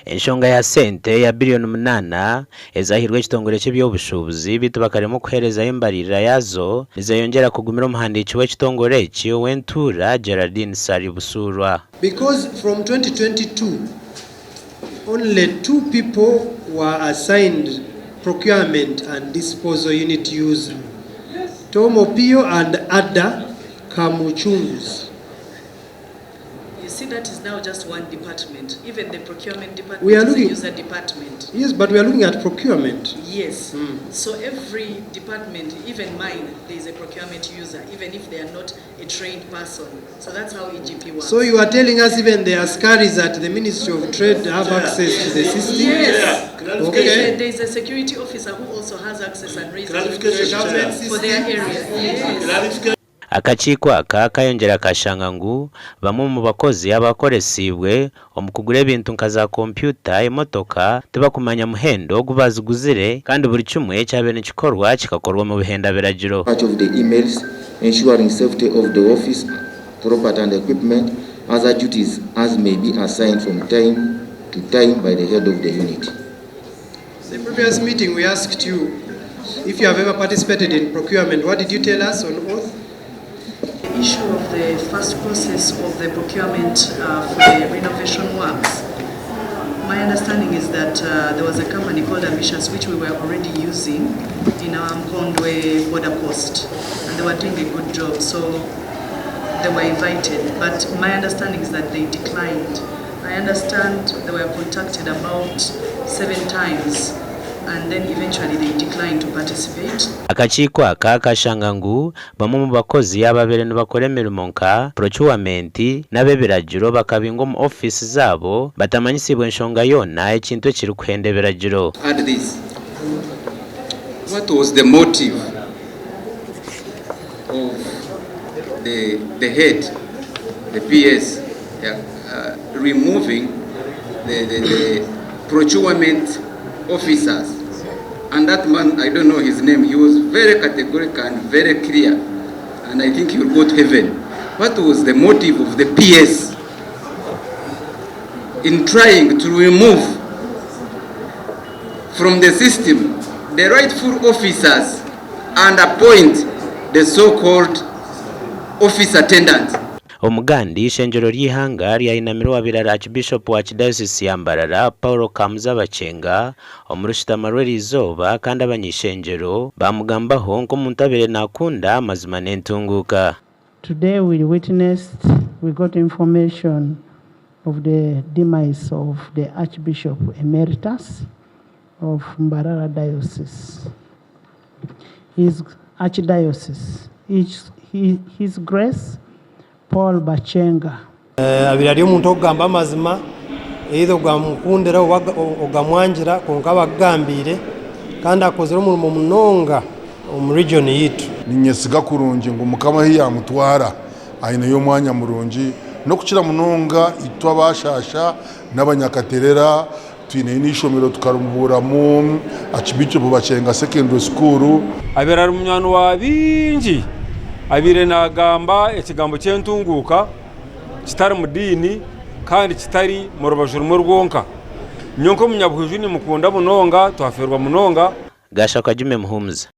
enshonga ya sente ya biriyooni 8 ezahirwe ekitongole ky'ebyobushubuzi bitubakaremu kuhereza embarira yazo nizayongera kugumira omuhandiki w'ekitongole ekyo w'entuura Geraldine Busuulwa. Because from 2022 only 2 people were assigned procurement and disposal unit user, Tom Opio and Ada Kamuchungus. You see, that is now just one department. Even the procurement department We are looking, is a user department. Yes, but we are looking at procurement. Yes. So every department, even mine, there is a procurement user, even if they are not a trained person. So that's how EGP works. So you are telling us even the askaris at the Ministry of Trade have access to the system? Yes. Okay. There is a security officer who also has access and raises questions for their area. Yes. Akakiiko aka kayongera kashanga ngu bamwe mu bakozi abakoresibwe omukugura ebintu nka za kompyuta emotoka tebakumanya muhendo gubaziguzire kandi buri kimwe cyabe nikikorwa kikakorwa mu bihenda biragiro. Part of the emails ensuring safety of the office, property and equipment, other duties as may be assigned from time to time by the head of the unit. The previous meeting we asked you if you have ever participated in procurement. What did you tell us on oath? The issue of the first process of the procurement for the renovation works, my understanding is that there was a company called Ambitious which we were already using in our Mkondwe border post, and they were doing a good job, so they were invited, but my understanding is that they declined. I understand they were contacted about 7 times, and then eventually they declined to participate. Akakiiko aka kashanga ngu bamwe mu bakozi ababere nibakora emirimo nka procurement n'abebiragiro bakabinga mu office zabo batamanyisibwa enshonga yona ekintu ekiri kuhenda ebiragiro. Add this. What was the motive of the head, the PS, removing the procurement officers? And that man, I don't know his name, he was very categorical and very clear, and I think he will go to heaven. What was the motive of the PS in trying to remove from the system the rightful officers and appoint the so-called office attendants? Omugandi ishenjero ry'ihanga ryayinamirwa abirara Archbishop wa Archdiocese ya Mbarara Paul Kamuza Bachenga omurushitama rw'erizoba kandi abanyishenjero bamugambaho nko muntabire nakunda amazima n'entunguka. Today we got information of the demise of the Archbishop Emeritus of Mbarara Diocese. His Archdiocese, His Grace Paul Bachenga. Abirari omuntu ogamba amazima either ogamukundira ogamwangira konka bagambire kandi akozera omurimo munonga omu region yitu. Ninyesiga kurungi ngo mukama hiya mutwara aina yo mwanya murungi no kukira munonga itwa bashasha n'abanyakaterera twine n'ishomero tukarumbura mu Archbishop Bachenga Secondary School. Abirari munyano wa bingi abire nagamba ekigambo cy'entunguka kitari mu dini kandi kitari mu rubaju rumwe rwonka nyonko munyabuhujuni mukunda munonga twaferwa munonga Gashaka Jume Muhumuza.